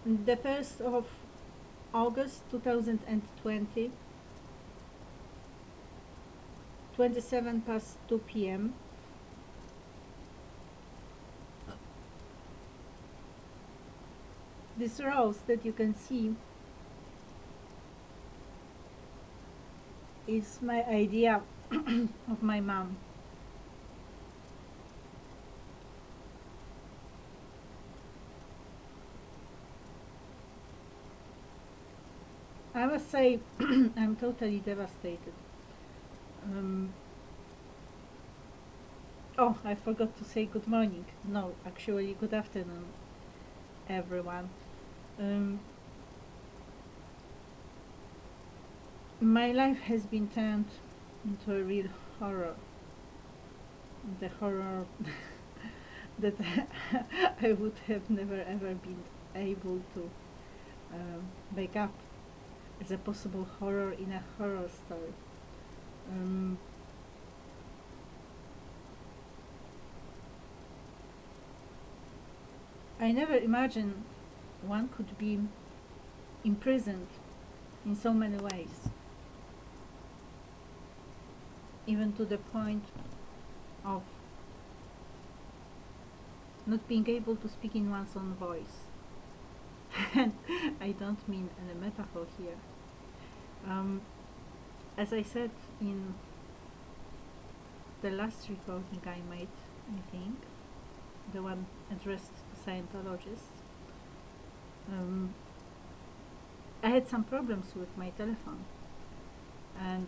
The 1st of August 2020, 27 past 2 p.m. This rose that you can see is my idea of my mom. I must say, I'm totally devastated. Oh, I forgot to say good morning. No, actually, good afternoon, everyone. My life has been turned into a real horror. The horror that I would have never ever been able to make up as a possible horror in a horror story. I never imagined one could be imprisoned in so many ways, even to the point of not being able to speak in one's own voice. And I don't mean in a metaphor here. As I said in the last recording I made, I think, the one addressed to Scientologists, I had some problems with my telephone, and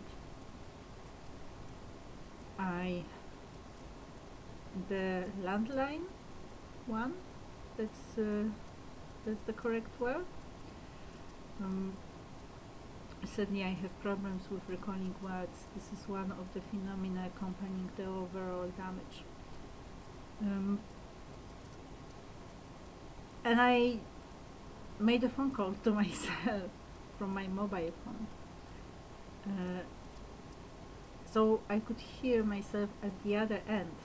the landline one, that's the correct word. Certainly I have problems with recalling words. This is one of the phenomena accompanying the overall damage. And I made a phone call to myself from my mobile phone. So I could hear myself at the other end.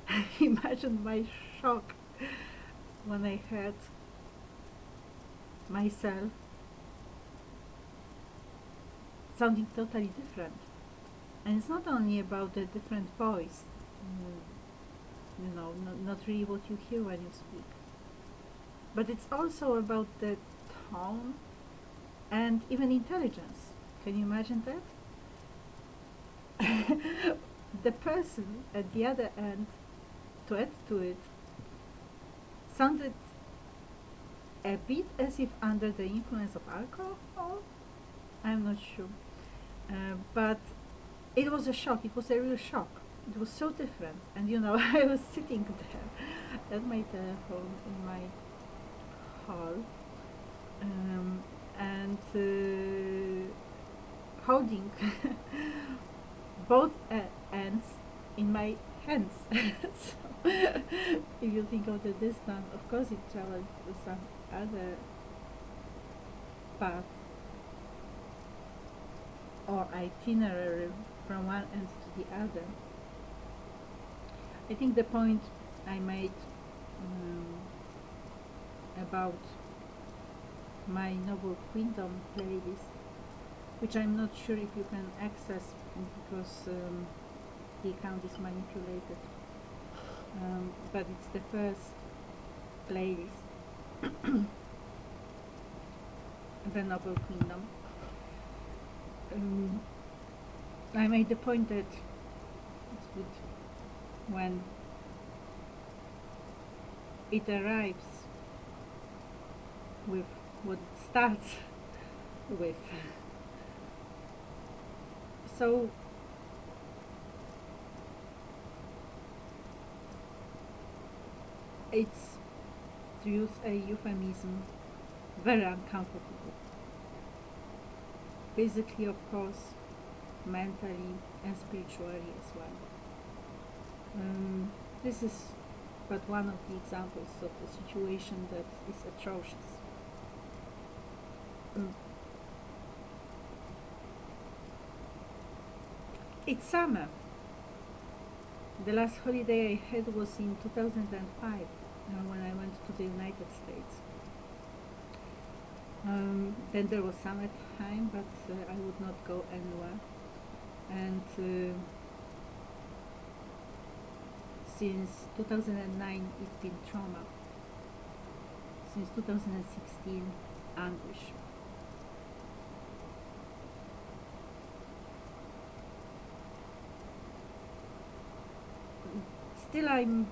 I imagined my shock when I heard myself sounding totally different. And it's not only about the different voice, not really what you hear when you speak, but it's also about the tone and even intelligence. Can you imagine that? The person at the other end, to add to it, sounded a bit as if under the influence of alcohol. I'm not sure. But it was a shock. It was a real shock. It was so different. And I was sitting there at my telephone in my hall, and holding both ends in my hands. So if you think of the distance, of course it travels to some other path or itinerary from one end to the other. I think the point I made about my Noble Queendom playlist, which I'm not sure if you can access because the account is manipulated, but it's the first playlist, the Noble Queendom. I made the point that it's good when it arrives with what it starts with. So it's, to use a euphemism, very uncomfortable. Physically, of course, mentally and spiritually as well. This is but one of the examples of the situation that is atrocious. It's summer. The last holiday I had was in 2005, when I went to the United States. Then there was summertime, but I would not go anywhere. And since 2009, it's been trauma. Since 2016, anguish. Still, I'm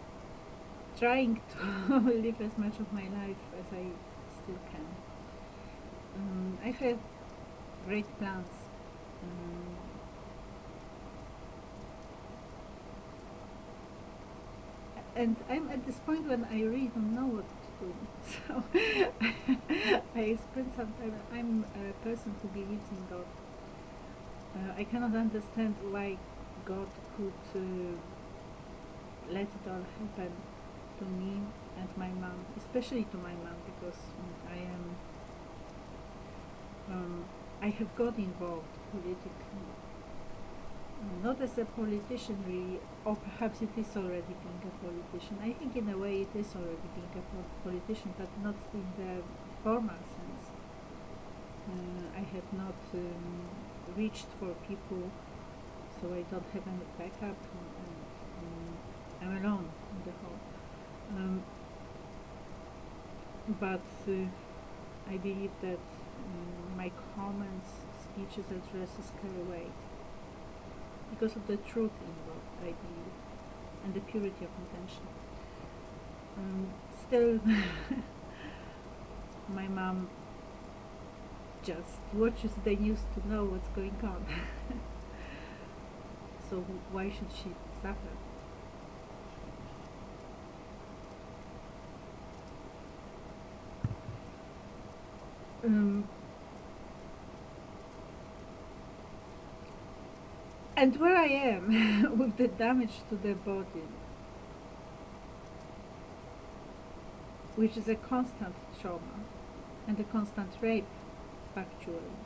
trying to live as much of my life as I still can. I have great plans. Um, and I'm at this point when I really don't know what to do. So I spend some time. I'm a person who believes in God. I cannot understand why God could let it all happen to me and my mom, especially to my mom, because I have got involved politically, not as a politician really, or perhaps it is already being a politician. I think in a way it is already being a politician, but not in the formal sense. I have not reached for people, so I don't have any backup, and I'm alone in the whole. But I believe that my comments, speeches, addresses carry weight because of the truth involved, I believe, and the purity of intention. Still, my mom just watches the news to know what's going on. So why should she suffer? And where I am with the damage to the body, which is a constant trauma and a constant rape, factually,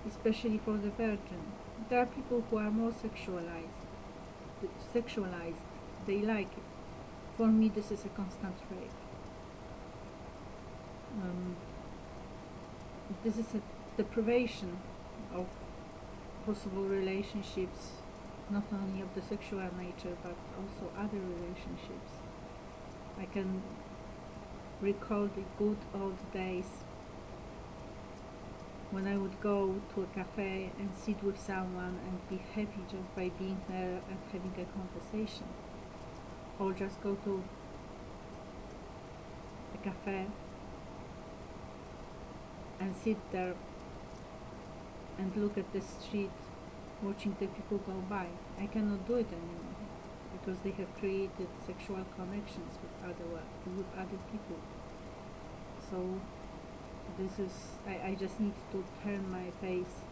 especially for the virgin. There are people who are more sexualized. They like it. For me, this is a constant rape. This is a deprivation of possible relationships, not only of the sexual nature, but also other relationships. I can recall the good old days when I would go to a cafe and sit with someone and be happy just by being there and having a conversation, or just go to a cafe and sit there and look at the street, watching the people go by. I cannot do it anymore because they have created sexual connections with other people. So this is, I just need to turn my face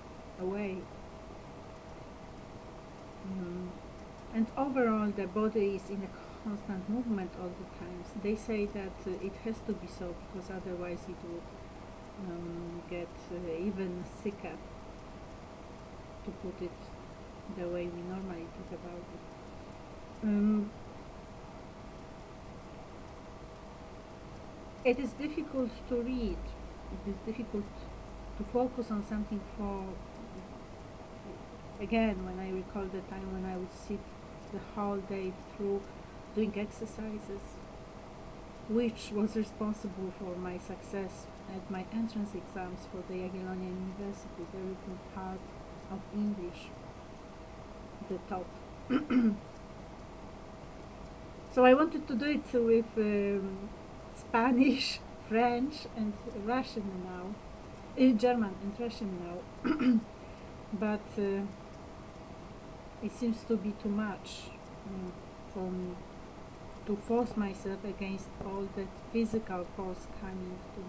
away. And overall, the body is in a constant movement all the time. They say that it has to be so because otherwise it would get even sicker, to put it the way we normally talk about it. It is difficult to read. It is difficult to focus on something for, again, when I recall the time when I would sit the whole day through doing exercises, which was responsible for my success at my entrance exams for the Jagiellonian University, the written part of English, the top. So I wanted to do it with Spanish, French, and Russian now, German and Russian now, but it seems to be too much for me to force myself against all that physical force coming to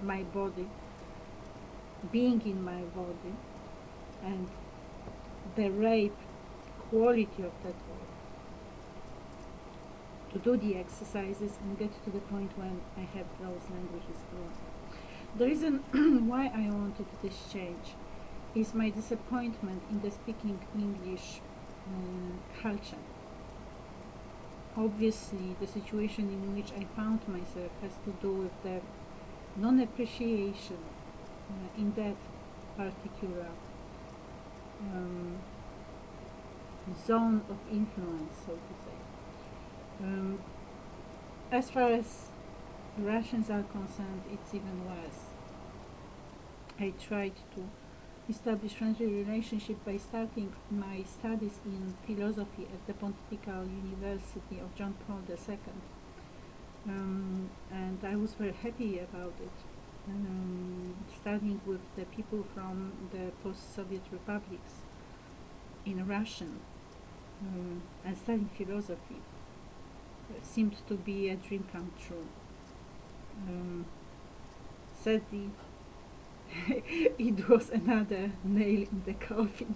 my body, being in my body, and the rape quality of that work. To do the exercises and get to the point when I have those languages fluent. The reason why I wanted this change is my disappointment in the speaking English culture. Obviously, the situation in which I found myself has to do with the non-appreciation in that particular um, zone of influence, so to say. As far as Russians are concerned, it's even worse. I tried to establish friendly relationship by starting my studies in philosophy at the Pontifical University of John Paul II, and I was very happy about it. Studying with the people from the post-Soviet republics in Russian and studying philosophy seemed to be a dream come true. Sadly, it was another nail in the coffin.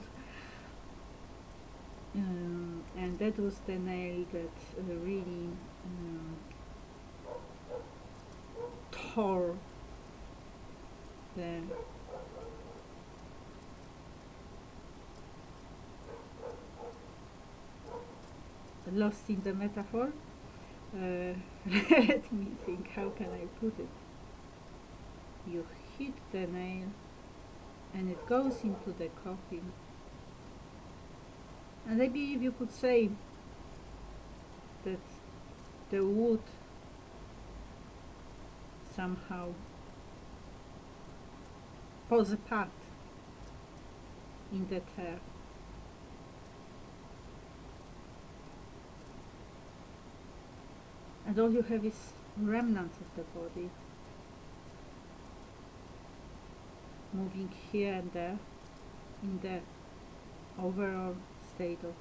And that was the nail that really tore the lost in the metaphor. Let me think, how can I put it? You hit the nail and it goes into the coffin. And I believe you could say that the wood somehow falls apart in that air. And all you have is remnants of the body moving here and there in the overall state of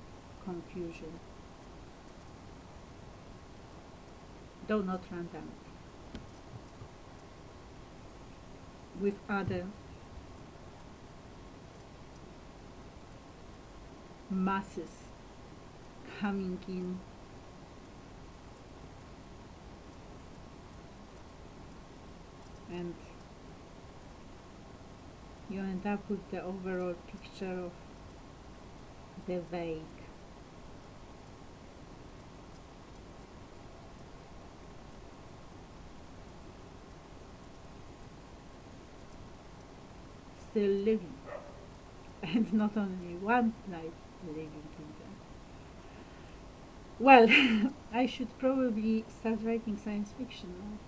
confusion, though not random, with other masses coming in and you end up with the overall picture of the vague. Still living, and not only one life living in them. Well, I should probably start writing science fiction now.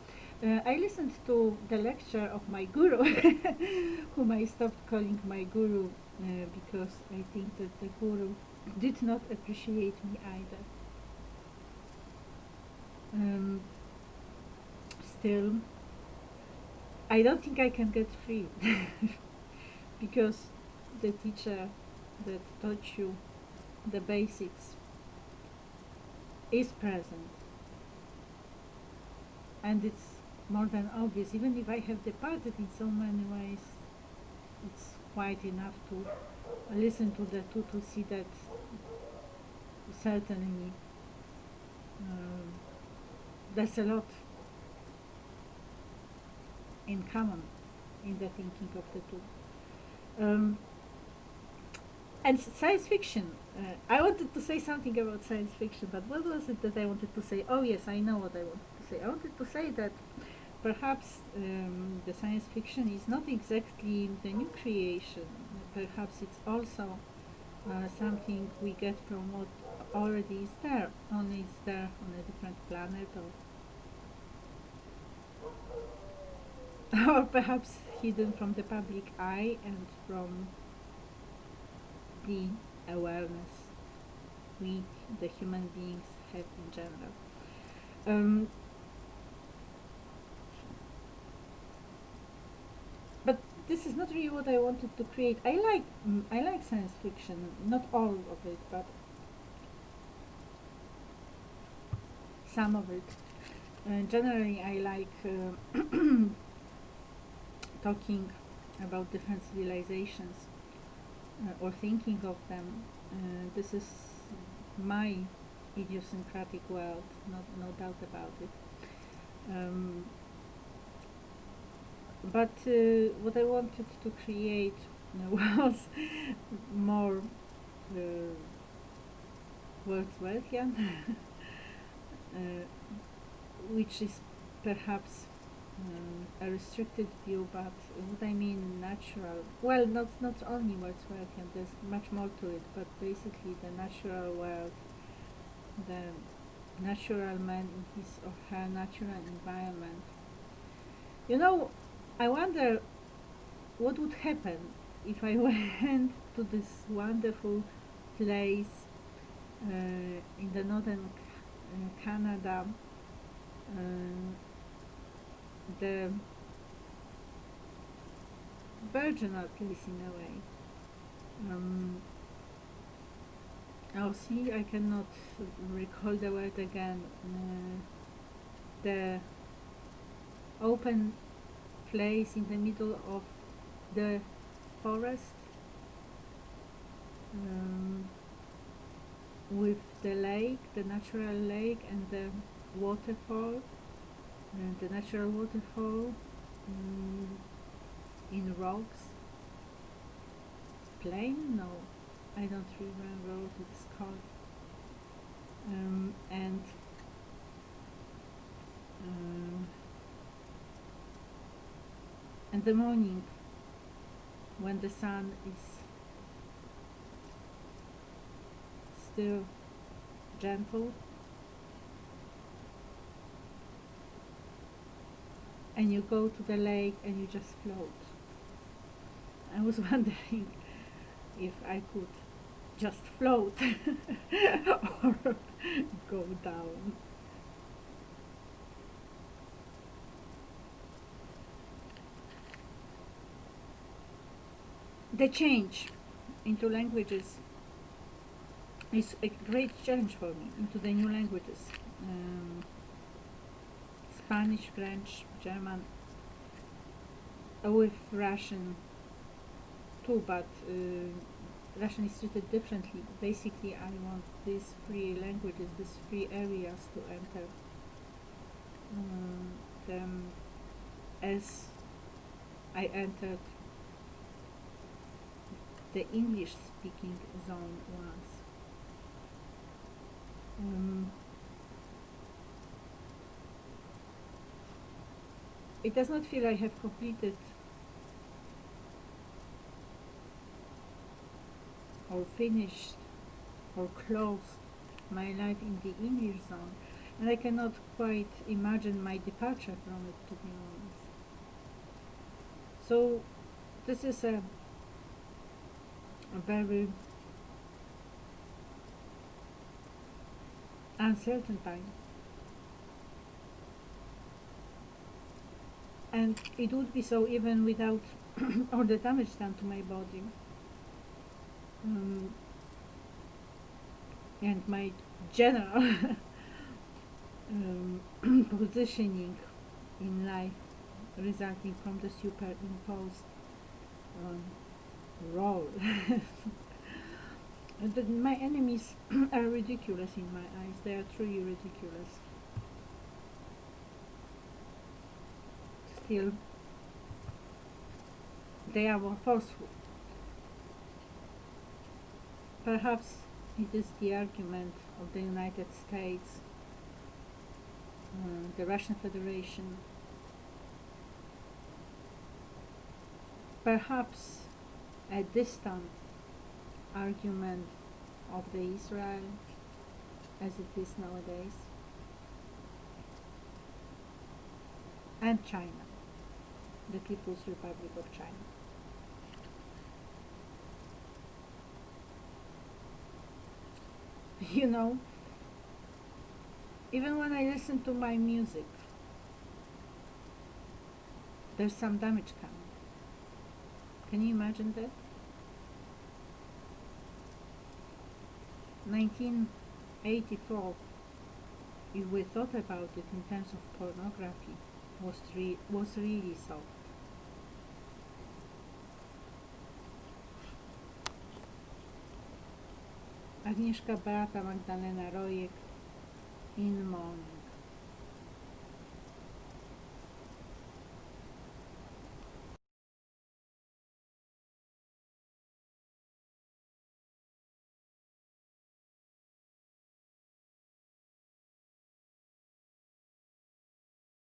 I listened to the lecture of my guru, whom I stopped calling my guru because I think that the guru did not appreciate me either. Still, I don't think I can get free because the teacher that taught you the basics is present, and it's more than obvious. Even if I have departed in so many ways, it's quite enough to listen to the two to see that certainly there's a lot in common in the thinking of the two. And science fiction. I wanted to say something about science fiction, but what was it that I wanted to say? Oh yes, I know what I wanted to say. I wanted to say that perhaps the science fiction is not exactly the new creation. Perhaps it's also something we get from what already is there, only it's there on a different planet, or perhaps hidden from the public eye and from the awareness we, the human beings, have in general. But this is not really what I wanted to create. I like science fiction, not all of it, but some of it. Generally, I like talking about different civilizations or thinking of them. This is my idiosyncratic world, no doubt about it. But what I wanted to create was more Wordsworthian, which is perhaps a restricted view, but what I mean natural, well, not only Volkswagen, there's much more to it, but basically the natural world, the natural man in his or her natural environment. You know, I wonder what would happen if I went to this wonderful place in the northern Canada, the virginal place in a way. Oh, see, I cannot recall the word again. The open place in the middle of the forest, with the lake, the natural lake, and the waterfall, and the natural waterfall in rocks. Plain? No, I don't remember what it's called. And the morning, when the sun is still gentle, and you go to the lake and you just float. I was wondering if I could just float or go down. The change into languages is a great challenge for me, into the new languages. Spanish, French, German, with Russian too, but Russian is treated differently. Basically, I want these three languages, these three areas to enter them as I entered the English-speaking zone once. It does not feel I have completed or finished or closed my life in the English zone, and I cannot quite imagine my departure from it, to be honest. So this is a very uncertain time, and it would be so even without all the damage done to my body and my general positioning in life resulting from the superimposed role. My enemies are ridiculous in my eyes. They are truly ridiculous. Still, they are more forceful. Perhaps it is the argument of the United States, the Russian Federation, perhaps a distant argument of the Israel as it is nowadays, and China, the People's Republic of China. You know, even when I listen to my music, there's some damage coming. Can you imagine that? 1984, if we thought about it in terms of pornography, was really so. Agnieszka, Beata, Magdalena Rojek, In Mourning.